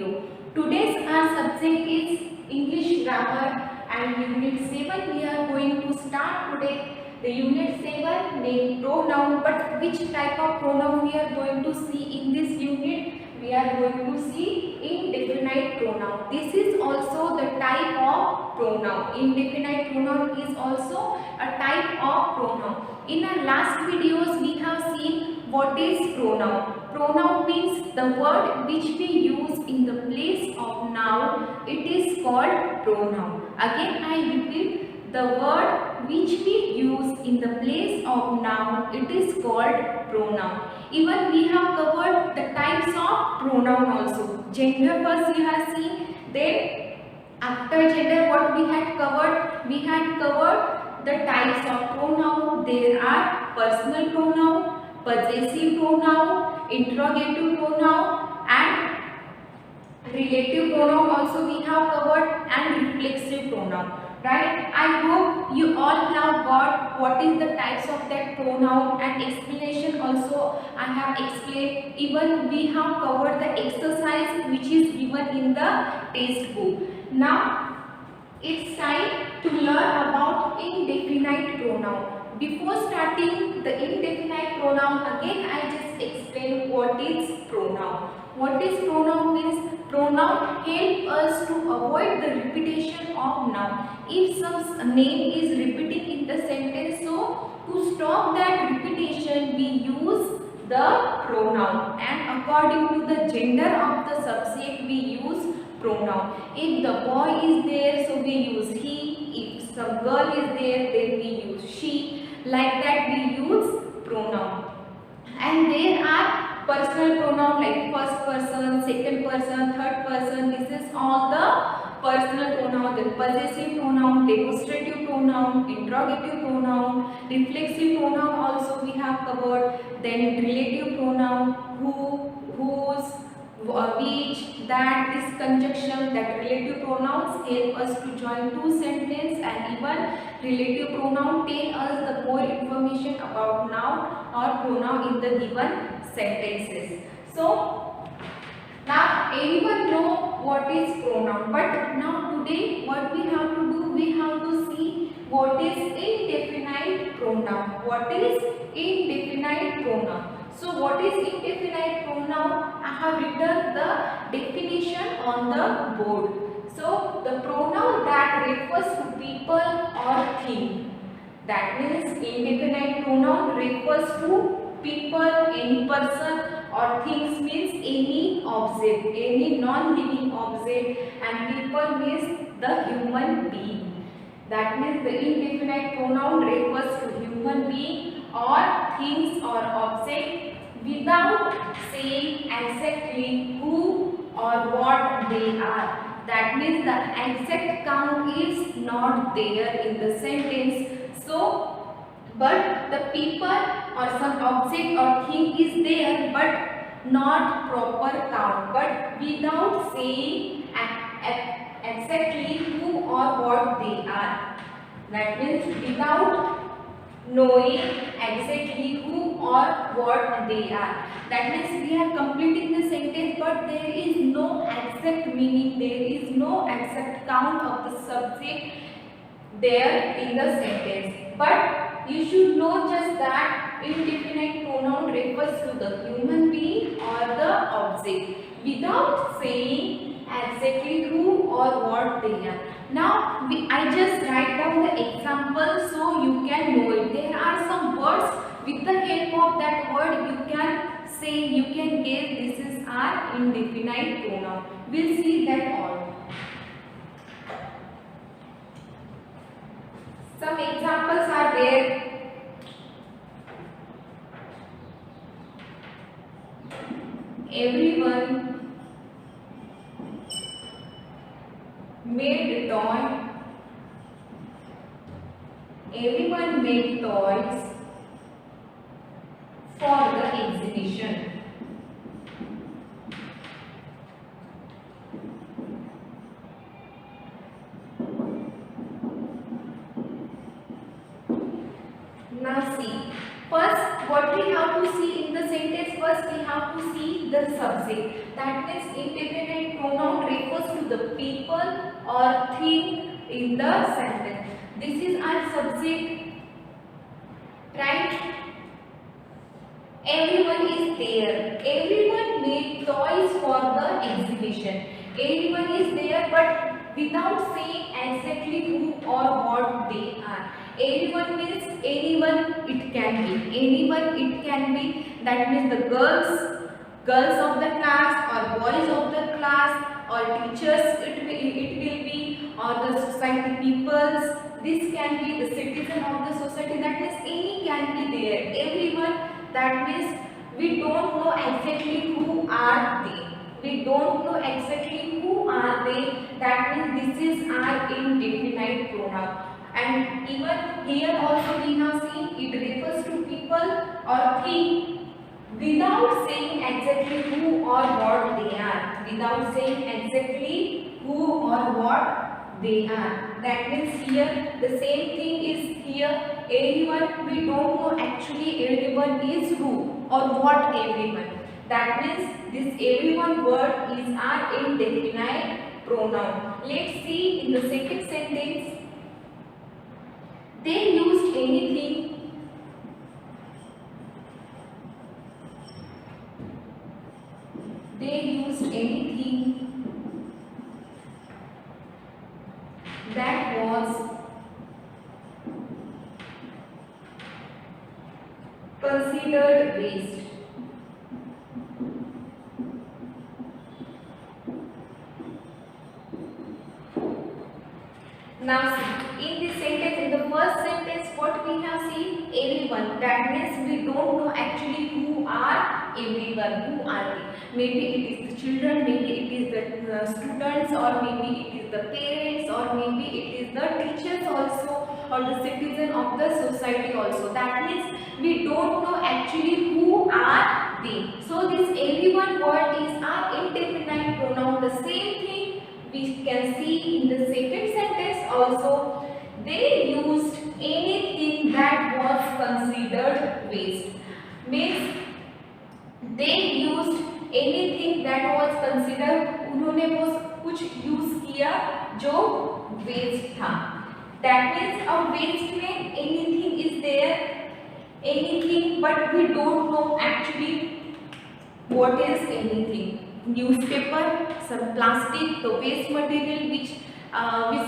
video. Today's our subject is English grammar and unit 7. We are going to start today the unit 7 named pronoun. But which type of pronoun we are going to see in this unit? We are going to see indefinite pronoun. This is also the type of pronoun. Indefinite pronoun is also a type of pronoun. In our last videos we have seen what is pronoun. Pronoun means the word which we use in the place of noun. It is called pronoun. Again I repeat, the word which we use in the place of noun, it is called pronoun. Even we have covered the types of pronoun also. Gender first we have seen, then after gender what we had covered? We had covered the types of pronoun. There are personal pronoun, possessive pronoun, interrogative pronoun and relative pronoun also we have covered, and reflexive pronoun. Right? I hope you all have got what is the types of that pronoun, and explanation also I have explained. Even we have covered the exercise which is given in the test book. Now it's time to learn about indefinite pronoun. Before starting the indefinite pronoun, again I just explain what is pronoun. What is pronoun means? Pronoun help us to avoid the repetition of noun. If some name is repeating in the sentence, so to stop that repetition we use the pronoun, and according to the gender of the subject we use pronoun. If the boy is there, so we use he. If some girl is there, then we use she. Like that we use pronoun. And there are personal pronoun like first person, second person, third person. This is all the personal pronoun. Then possessive pronoun, demonstrative pronoun, interrogative pronoun, reflexive pronoun also we have covered. Then relative pronoun, who, whose, which, that, this conjunction. That relative pronouns help us to join two sentences, and even relative pronoun tell us the more information about noun or pronoun in the given sentences. So now everyone know what is pronoun, but now today what we have to do, we have to see what is indefinite pronoun. What is indefinite pronoun? So what is indefinite pronoun? I have written the definition on the board. So the pronoun that refers to people or thing. That means indefinite pronoun refers to people, any person or things means any object, any non-living object, and people means the human being. That means the indefinite pronoun refers to human being or things or object without saying exactly who or what they are. That means the exact count is not there in the sentence. So, but the people or some object or thing is there, but not proper count, but without saying exactly who or what they are. That means without knowing exactly who or what they are. That means we are completing the sentence, but there is no exact meaning, there is no exact count of the subject there in the sentence. But you should know just that indefinite pronoun refers to the human being or the object without saying exactly who or what they are. Now I just write down the example so you can know it. There are some words, with the help of that word you can say, you can guess this is our indefinite pronoun. We'll see that all. Some examples are there. Everyone made toy. Everyone made toys for the exhibition. Now see, first what we have to see in the sentence, first we have to see the subject. That means indefinite pronoun use the people or thing in the sentence. This is our subject, right? Everyone is there. Everyone made toys for the exhibition. Everyone is there, but without saying exactly who or what they are. Everyone means anyone it can be. Anyone it can be. That means the girls of the class or boys of the class or teachers it will be, or the society peoples. This can be the citizen of the society. That means any can be there. Everyone. That means we don't know exactly who are they. We don't know exactly who are they. That means this is our indefinite pronoun. And even here also we have seen it refers to people or thing without saying exactly who or what they are. Without saying exactly who or what they are. That means here the same thing is here. Everyone, we don't know actually everyone is who or what everyone. That means this everyone word is our indefinite pronoun. Let's see in the second sentence. They used anything. They used anything that was considered waste. Now see, in this sentence, in the first sentence, what we have seen? Everyone. That means we don't know actually who are everyone. Who are they? Maybe it is the children, maybe it is the students, or maybe it is the parents, or maybe it is the teachers also, or the citizen of the society also. That means we don't know actually who are they. So this everyone word is our indefinite pronoun. The same thing we can see in the second sentence also. They used anything that was considered waste. Means they used anything that was considered, उन्होंने वो कुछ use किया जो waste था. That means a waste में anything is there, anything, but we don't know actually what is anything. Newspaper, some plastic, the waste material which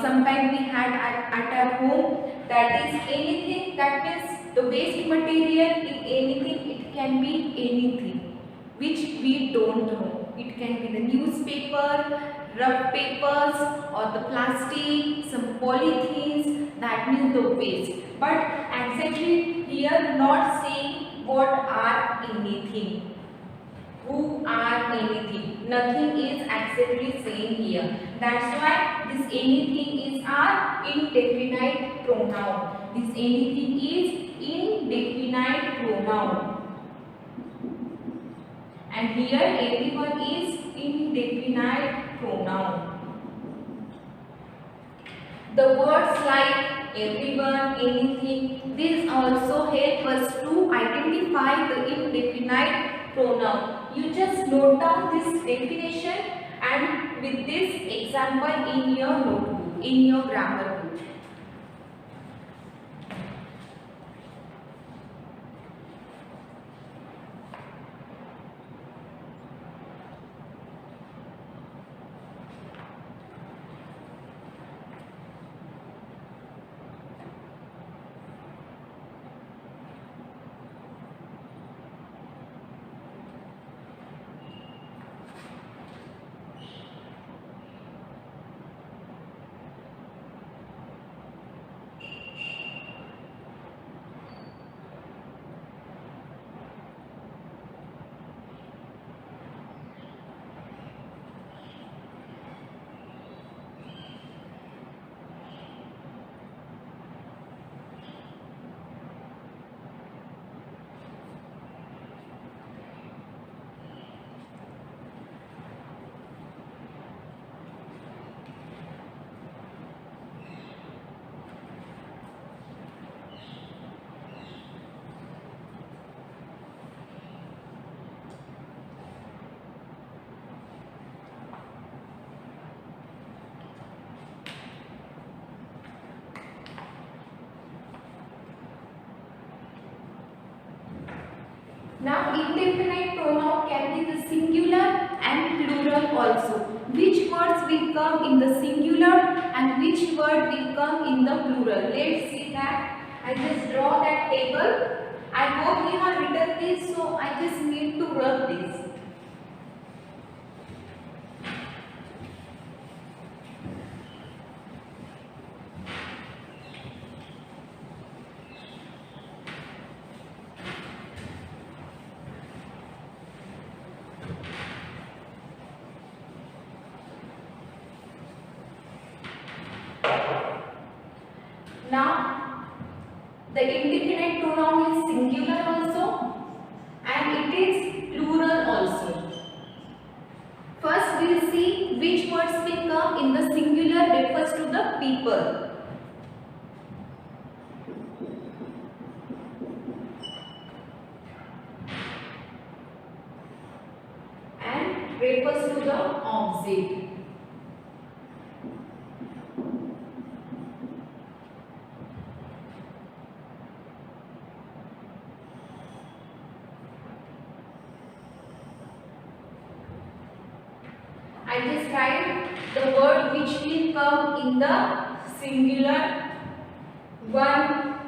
sometimes we had at our home. That is anything. That means the waste material is anything. It can be anything which we don't know. It can be the newspaper, rough papers, or the plastic, some polythenes. That means the waste. But exactly here not saying what are anything. Who are anything. Nothing is exactly saying here. That's why this anything is our indefinite pronoun. This anything is indefinite pronoun. And here everyone is indefinite pronoun. The words like everyone, anything, these also help us to identify the indefinite pronoun. You just note down this definition and with this example in your notebook, in your grammar book. Now indefinite pronoun can be the singular and plural also. Which words will come in the singular and which word will come in the plural? Let's see that. I just draw that table. I hope you have written this, so I just need to rub this. Now, the indefinite pronoun is singular also and it is plural also. First, we will see which words will come in the singular refers to the people. And refers to the object. I just write the word which will come in the singular. One,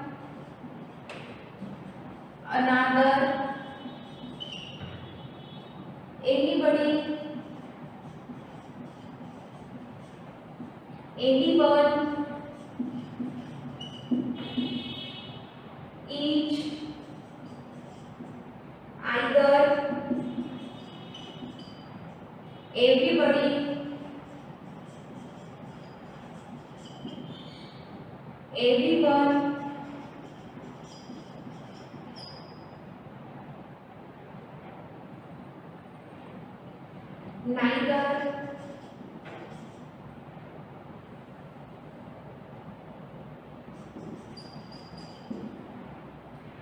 another, anybody, anyone, each, either, everybody, everyone, neither,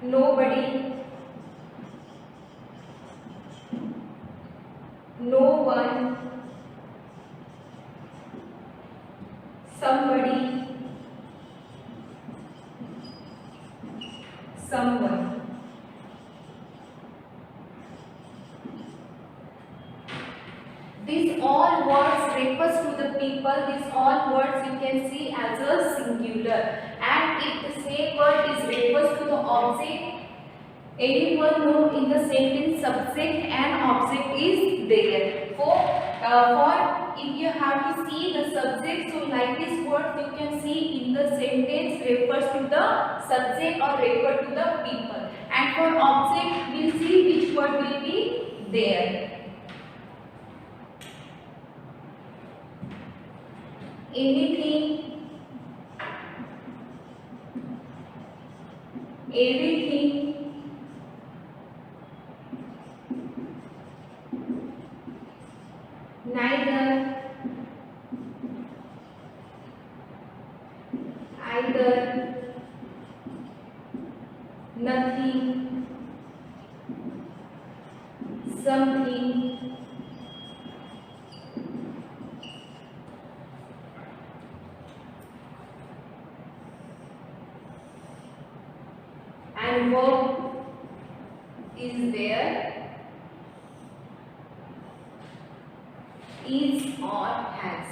nobody, no one, somebody, someone. These all words refers to the people. These all words you can see as a singular. And if the same word is refers to the object, anyone know in the sentence subject and object is there. For if you have to see the subject, so like this word you can see in the sentence refers to the subject or refer to the people. And for object, we'll see which word will be there. Anything, everything, neither, either, nothing, something, and verb is there, is or has.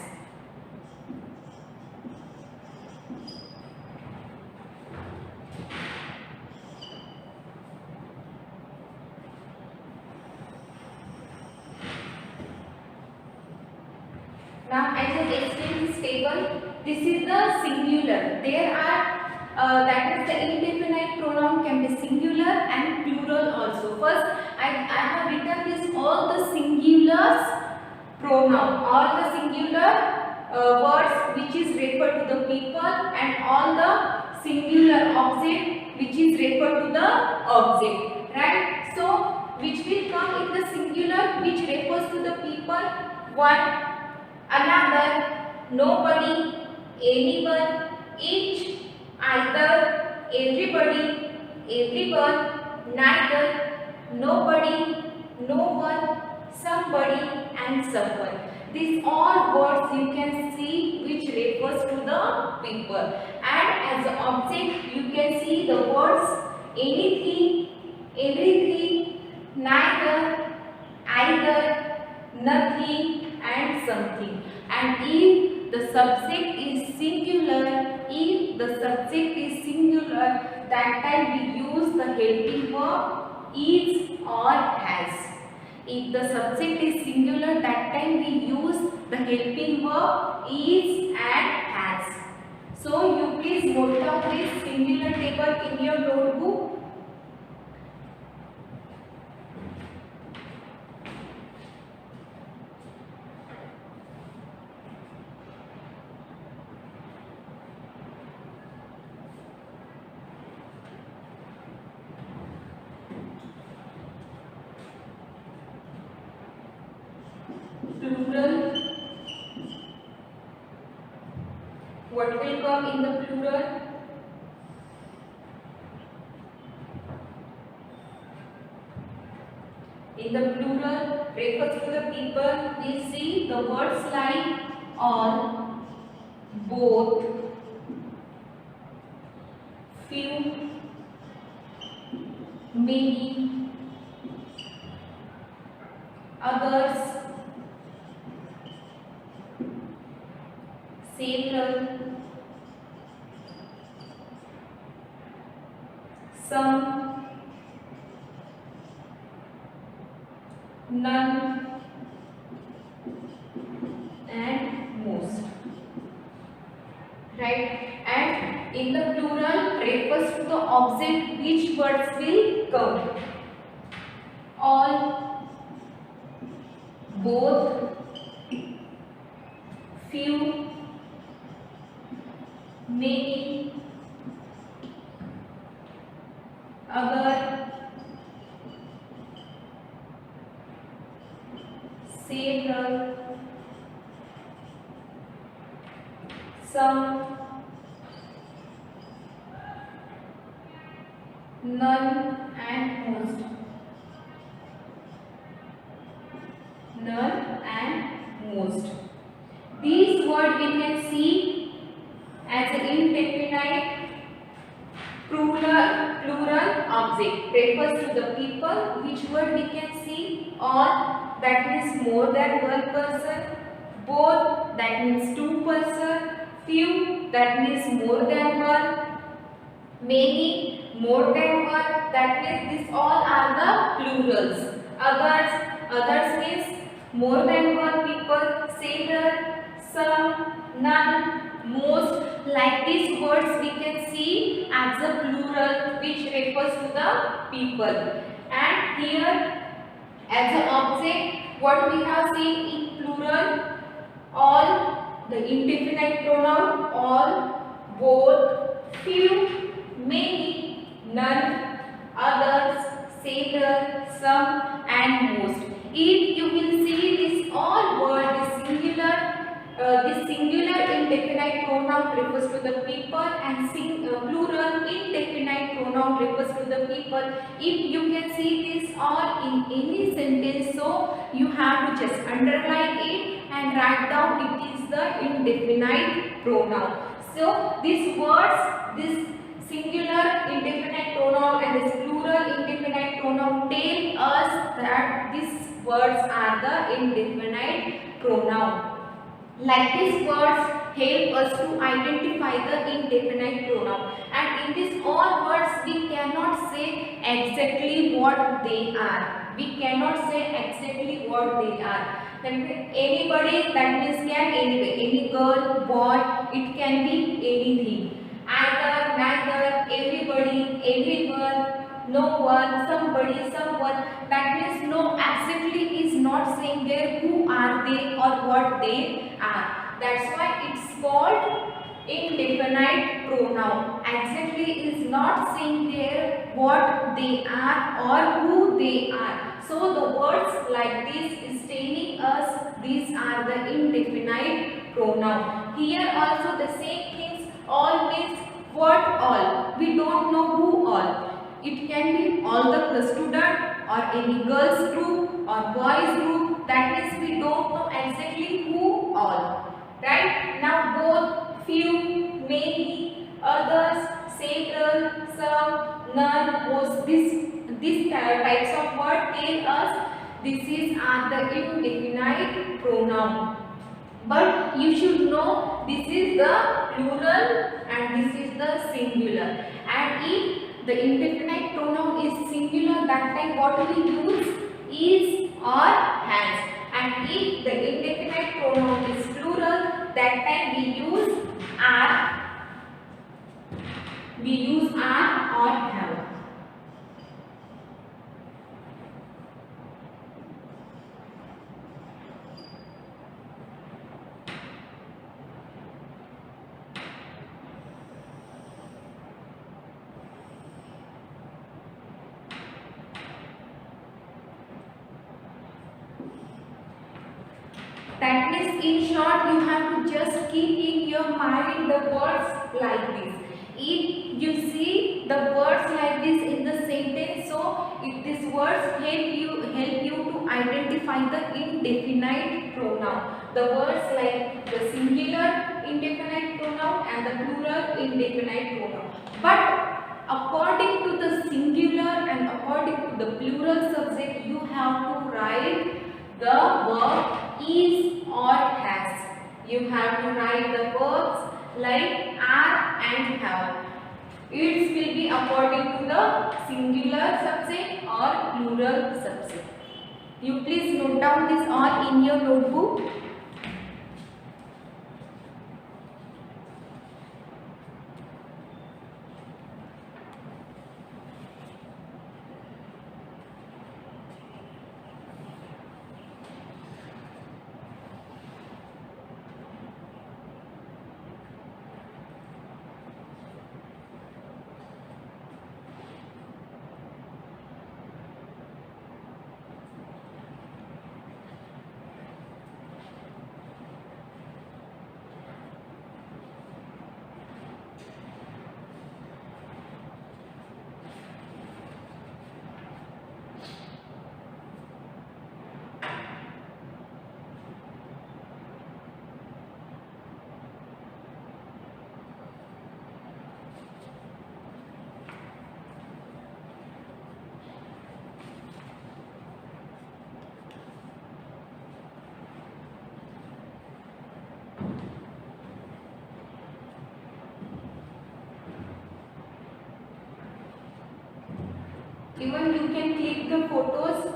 Now I just explain this table. This is the singular. There are that is the indefinite pronoun can be singular and plural also. First, I have written this all the singulars pronoun, all the singular words which is referred to the people and all the singular object which is referred to the object. Right? So, which will come in the singular which refers to the people. One, another, nobody, anyone, each, either, everybody, everyone, neither, nobody, no one, somebody and someone. These all words you can see which refers to the people. And as an object you can see the words anything, everything, neither, either, nothing and something. And if the subject is singular, that time we use the helping verb is or has. If the subject is singular, that time we use the helping verb is and has. So you please note down this singular table in your notebook. Plural. What will come in the plural? In the plural refers to the people. We see the words like all, both, few, many, others, several, some, none and most. Right? And in the plural refers to the object which words will come. All, both, few, many, other, several, some, none and most. None and most. These words we can see as an indefinite plural object. Refers to the people. Which word we can see? All, that means more than one person. Both, that means two person. Few, that means more than one. Many, more than one. That means these all are the plurals. Others means more than one people. Several, some, none, most. Like these words we can see as a plural which refers to the people. And here as an object, what we have seen in plural? All, the indefinite pronoun all, both, few, many, none, others, several, some and most. If you will see this all word, this singular indefinite pronoun refers to the people and plural indefinite pronoun refers to the people. If you can see this all in any sentence, so you have to just underline it and write down it is the indefinite pronoun. So these words, this singular indefinite pronoun and this plural indefinite pronoun tell us that these words are the indefinite pronoun. Like these words help us to identify the indefinite pronoun, and in these all words we cannot say exactly what they are. We cannot say exactly what they are. Anybody, that means can anyway, any girl, boy, it can be anything. Either, neither, everybody, everyone, no one, somebody, someone. That means no exactly is not saying there who are they or what they are. That's why it's called indefinite pronoun. Exactly is not saying there what they are or who they are. So the words like this is telling us these are the indefinite pronoun. Here also the same things. All means what all. We don't know who all. It can be all the student or any girls group or boys group. That means we don't know exactly who all. Right? Now both, few, many, others, several, some, none, most. these types of word tell us this is are the indefinite pronoun. But you should know this is the plural and this is the singular. And if the indefinite pronoun is singular, that time what we use is or has. And if the indefinite pronoun is plural, that time we use are. We use are or have. That means in short you have to just keep in your mind the words like this. If you see the words like this in the sentence, so if these words help you to identify the indefinite pronoun. The words like the singular indefinite pronoun and the plural indefinite pronoun. But according to the singular and according to the plural subject, you have to write the verb is or has. You have to write the verbs like are and have. It will be according to the singular subject or plural subject. You please note down this all in your notebook. Even you can click the photos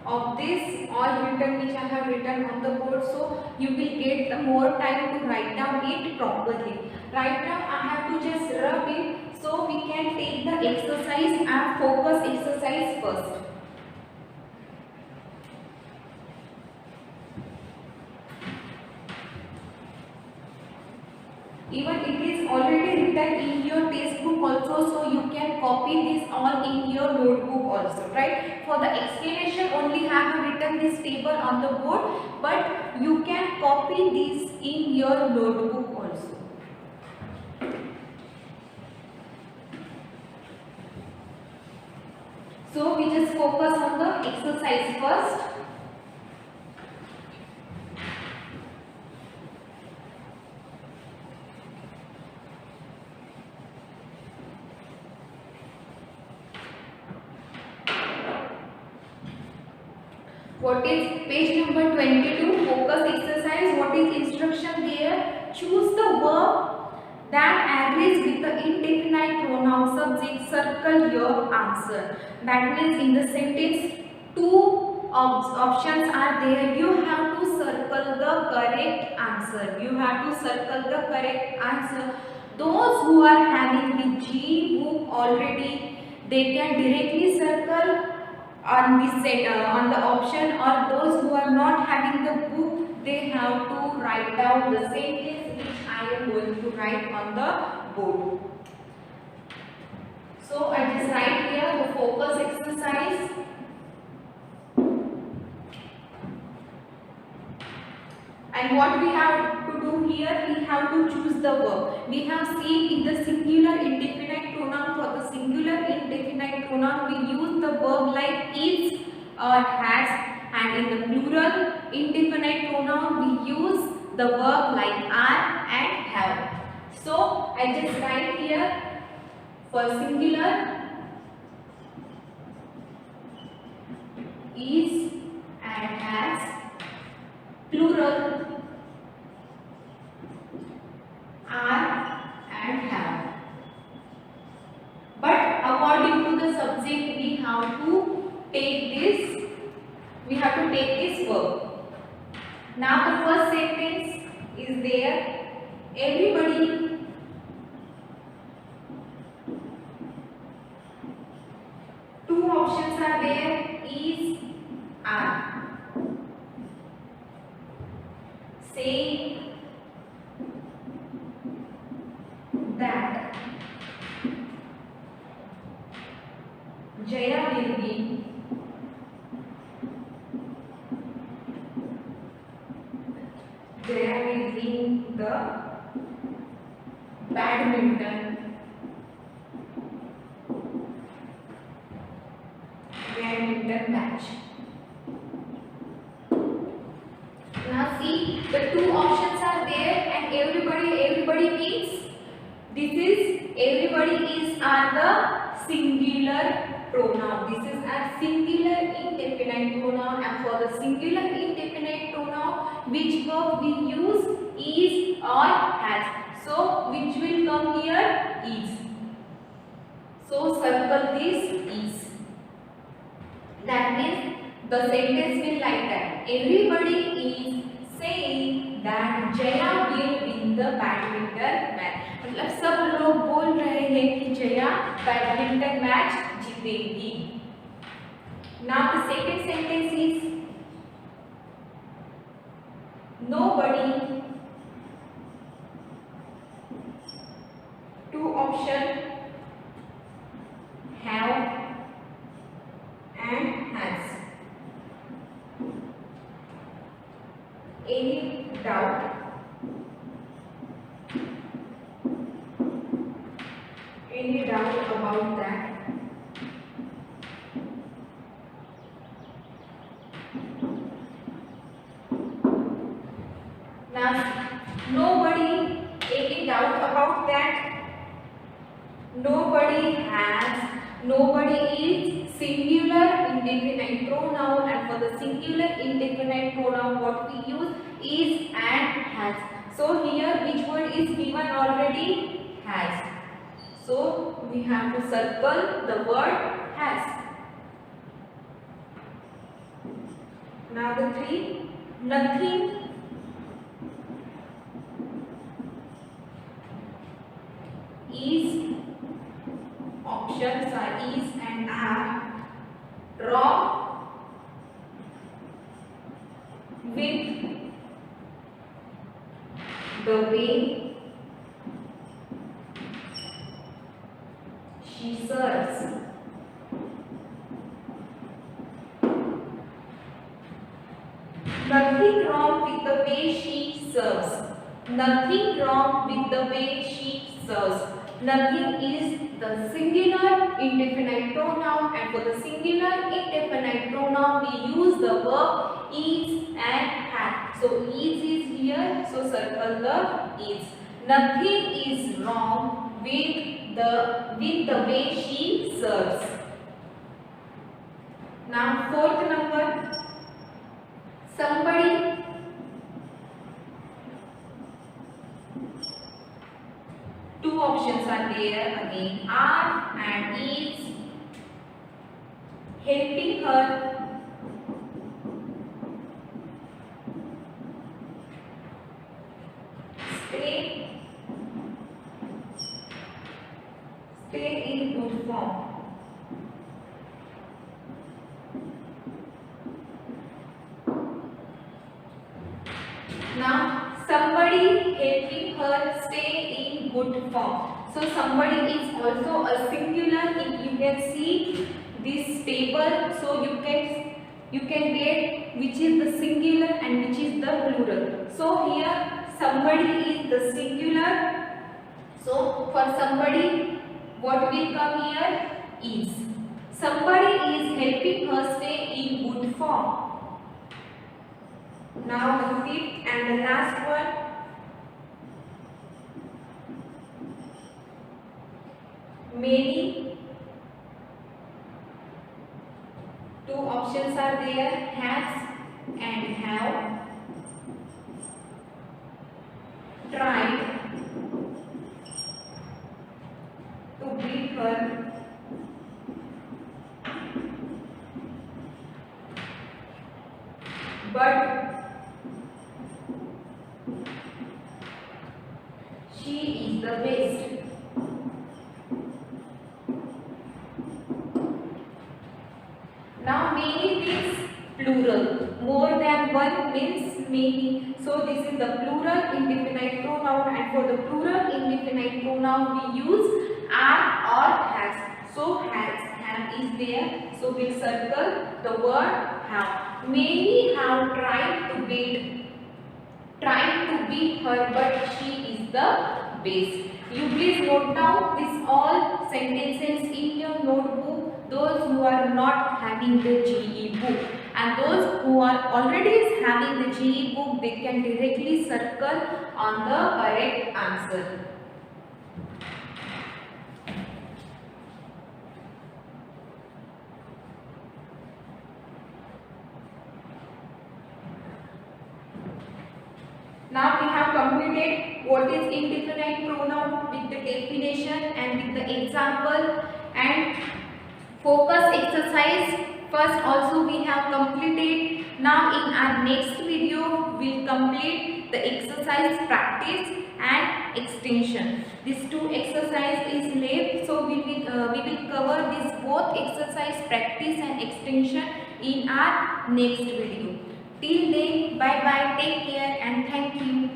of this all written which I have written on the board, so you will get the more time to write down it properly. Right now I have to just rub it, so we can take the exercise and focus exercise first. Even it is already written in your textbook also, so you can copy this all in your notebook also, right? For the explanation only have written this table on the board, but you can copy this in your notebook also. So we just focus on the exercise first. What is page number 22, focus exercise? What is instruction there? Choose the verb that agrees with the indefinite pronoun subject. Circle your answer. That means in the sentence, two options are there. You have to circle the correct answer. You have to circle the correct answer. Those who are having the G book already, they can directly circle on this on the option, or those who are not having the book, they have to write down the sentence which I am going to write on the board. So I just write here the focus exercise. And what we have to do here, we have to choose the verb. We have seen in the singular indefinite pronoun, for the singular indefinite pronoun we use the verb like is or has, and in the plural indefinite pronoun we use the verb like are and have. So I just write here for singular is and has, plural are and have. But according to the subject we have to take this verb. Now the first sentence is there, everybody two options are there, is, are. Say that Jaya will be the badminton match. Now see, the two options are there and everybody means everybody is are the singular pronoun. This is a singular indefinite pronoun, and for the singular indefinite pronoun which verb we use, is or has. So which will come here, is. So circle this is. That means the sentence will like that. Everybody is saying that Jaya will win the badminton match. मतलब सब लोग बोल रहे हैं कि Jaya badminton match जीतेगी. Now the second sentence is, nobody, two option, have and has. Any doubt? Any doubt about that? Now, nobody, any doubt about that? Nobody has, nobody is singular indefinite pronoun, and for the singular indefinite pronoun what we use is and has. So here which word is given already? Has. So we have to circle the word has. Now the three, nothing, is, options are is and are, wrong, with the way she serves. Nothing wrong with the way she serves. Nothing wrong with the way she serves. Nothing is the singular indefinite pronoun, and for the singular indefinite pronoun we use the verb is and has. So is here, so circle the is. Nothing is wrong with the way she serves. Now fourth number, somebody, two options are there again, are and is, helping her, stay in good form. Now somebody helping her stay in good form. So somebody is also a singular. If you can see this table, so you can get which is the singular and which is the plural. So here somebody is the singular. So for somebody, what will come here? Is. Somebody is helping her stay in good form. Now the fifth and the last one, many, two options options are there, has and have, tried to beat her, but she is the best. Now many means plural. More than one means many. So this is the plural indefinite pronoun, and for the plural indefinite pronoun we use are or has. So have is there. So we'll circle the word have. Many have tried to beat her, but she is the best. You please note down this all sentences in your notebook. Those who are not having the GE book, and those who are already having the GE book, they can directly circle on the correct answer. Now we have completed what is indefinite pronoun with the definition and with the example and focus exercise. First also we have completed. Now in our next video we will complete the exercise practice and extension. These two exercise is left, so we will cover this both exercise practice and extension in our next video. Till then, bye bye, take care and thank you.